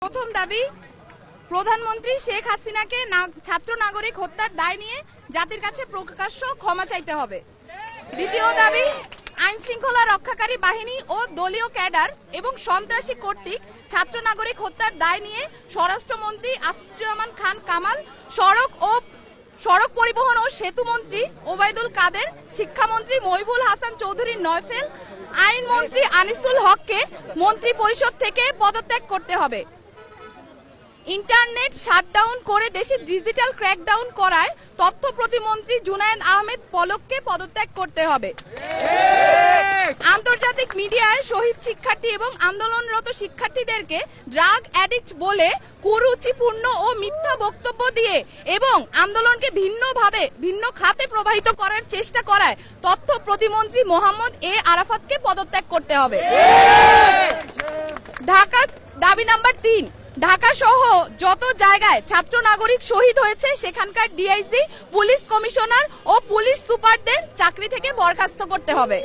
প্রথম দাবি, প্রধানমন্ত্রী শেখ হাসিনাকে ছাত্র নাগরিক হত্যার দায় নিয়ে জাতির কাছে প্রকাশ্য ক্ষমা চাইতে হবে। দ্বিতীয় দাবি, আইন শৃঙ্খলা রক্ষাকারী বাহিনী ও দলীয় ক্যাডার এবং সন্ত্রাসী কর্তৃক ছাত্র নাগরিক হত্যার দায় নিয়ে স্বরাষ্ট্রমন্ত্রী আসাদুজ্জামান খান কামাল, সড়ক পরিবহন ও সেতু মন্ত্রী ওবায়দুল কাদের, শিক্ষামন্ত্রী মহিবুল হাসান চৌধুরী নয়ফেল, আইনমন্ত্রী আনিসুল হককে মন্ত্রী পরিষদ থেকে পদত্যাগ করতে হবে। ইন্টারনেট শাটডাউন করে দেশে ডিজিটাল ক্র্যাকডাউন করায় তথ্য প্রতিমন্ত্রী জুনায়েদ আহমেদ পলককে পদত্যাগ করতে হবে। আন্তর্জাতিক মিডিয়ায় শহীদ শিক্ষার্থী এবং আন্দোলনরত শিক্ষার্থীদেরকে ড্রাগ অ্যাডিক্ট বলে কুরুচিপূর্ণ ও মিথ্যা বক্তব্য দিয়ে এবং আন্দোলনকে ভিন্ন খাতে প্রবাহিত করার চেষ্টা করায় তথ্য প্রতিমন্ত্রী মোহাম্মদ এ আরাফাতকে পদত্যাগ করতে হবে। ঢাকা দাবি নাম্বার 3, ঢাকা সহ যত জায়গায় ছাত্র নাগরিক শহীদ হয়েছে সেখানকার ডিআইজি, পুলিশ কমিশনার ও পুলিশ সুপারদের চাকরি থেকে বরখাস্ত করতে হবে।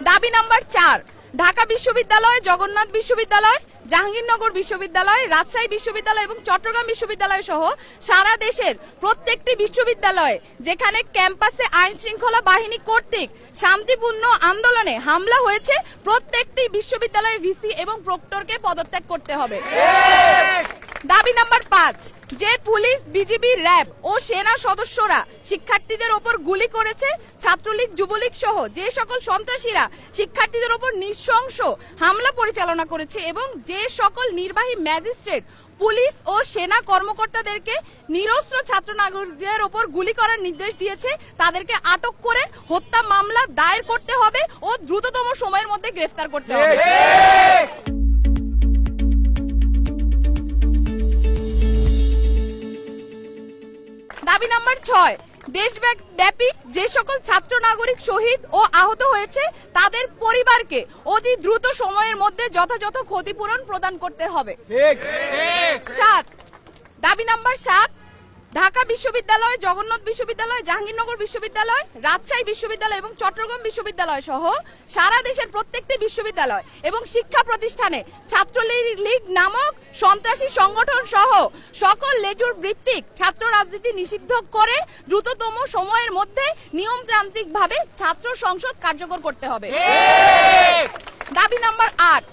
দাবি নাম্বার 4, ঢাকা বিশ্ববিদ্যালয়, জগন্নাথ বিশ্ববিদ্যালয়, জাহাঙ্গীরনগর বিশ্ববিদ্যালয়, রাজশাহী বিশ্ববিদ্যালয় এবং চট্টগ্রাম বিশ্ববিদ্যালয় সহ সারা দেশের প্রত্যেকটি বিশ্ববিদ্যালয়ে যেখানে ক্যাম্পাসে আইন শৃঙ্খলা বাহিনী কর্তৃক শান্তিপূর্ণ আন্দোলনে হামলা হয়েছে প্রত্যেকটি বিশ্ববিদ্যালয়ের ভিসি এবং প্রক্টরকে পদত্যাগ করতে হবে। দাবি নাম্বার 5, যে পুলিশ, বিজিবি, র্যাব ও সেনা সদস্যরা শিক্ষার্থীদের ওপর গুলি করেছে, ছাত্রলীগ, যুবলীগ সহ যে সকল সন্ত্রাসীরা শিক্ষার্থীদের ওপর নৃশংস হামলা পরিচালনা করেছে এবং যে সকল নির্বাহী ম্যাজিস্ট্রেট, পুলিশ ও সেনা কর্মকর্তাদেরকে নিরস্ত্র ছাত্র নাগরিকদের ওপর গুলি করার নির্দেশ দিয়েছে তাদেরকে আটক করে হত্যা মামলা দায়ের করতে হবে ও দ্রুততম সময়ের মধ্যে গ্রেফতার করতে হবে। দাবি নাম্বার 6, দেশব্যাপী যে সকল ছাত্র নাগরিক শহীদ ও আহত হয়েছে তাদের পরিবারকে অতি দ্রুত সময়ের মধ্যে যথাযথ ক্ষতিপূরণ প্রদান করতে হবে। 7, দাবি নাম্বার 7, ঢাকা বিশ্ববিদ্যালয়, জগন্নাথ বিশ্ববিদ্যালয়, জাহাঙ্গীরনগর বিশ্ববিদ্যালয়, রাজশাহী বিশ্ববিদ্যালয় এবং চট্টগ্রাম বিশ্ববিদ্যালয় সহ সারা দেশের প্রত্যেকটি বিশ্ববিদ্যালয় এবং শিক্ষা প্রতিষ্ঠানে ছাত্রলীগ নামক সন্ত্রাসী সংগঠন সহ সকল লেজুর ভিত্তিক ছাত্র রাজনীতি নিষিদ্ধ করে দ্রুততম সময়ের মধ্যে নিয়মতান্ত্রিকভাবে ছাত্র সংসদ কার্যকর করতে হবে। দাবি নাম্বার 8,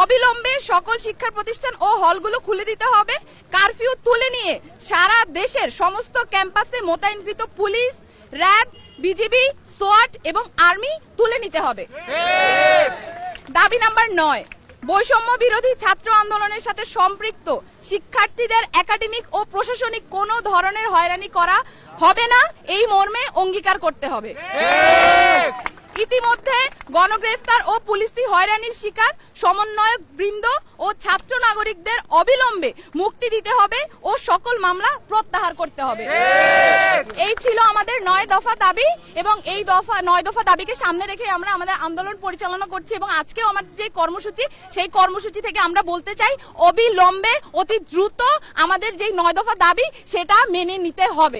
অবিলম্বে সকল শিক্ষা প্রতিষ্ঠান ও হলগুলো খুলে দিতে হবে। কারফিউ তুলে নিয়ে সারা দেশের সমস্ত ক্যাম্পাসে মোতায়েনকৃত পুলিশ, র্যাব, বিজিবি, সোয়াট এবং আর্মি তুলে নিতে হবে। দাবি নাম্বার 9, বৈষম্য বিরোধী ছাত্র আন্দোলনের সাথে সম্পৃক্ত শিক্ষার্থীদের একাডেমিক ও প্রশাসনিক কোনো ধরনের হয়রানি করা হবে না এই মর্মে অঙ্গীকার করতে হবে। ইতিমধ্যে গণগ্রেফতার ও পুলিশি হয়রানির শিকার সমন্বয়ক বৃন্দ ও ছাত্র নাগরিকদের অবিলম্বে মুক্তি দিতে হবে ও সকল মামলা প্রত্যাহার করতে হবে। এই ছিল আমাদের 9 দফা দাবি এবং এই 9 দফা দাবিকে সামনে রেখে আমরা আমাদের আন্দোলন পরিচালনা করছি এবং আজকেও আমাদের যে কর্মসূচি সেই কর্মসূচি থেকে আমরা বলতে চাই অবিলম্বে অতি দ্রুত আমাদের যে 9 দফা দাবি সেটা মেনে নিতে হবে।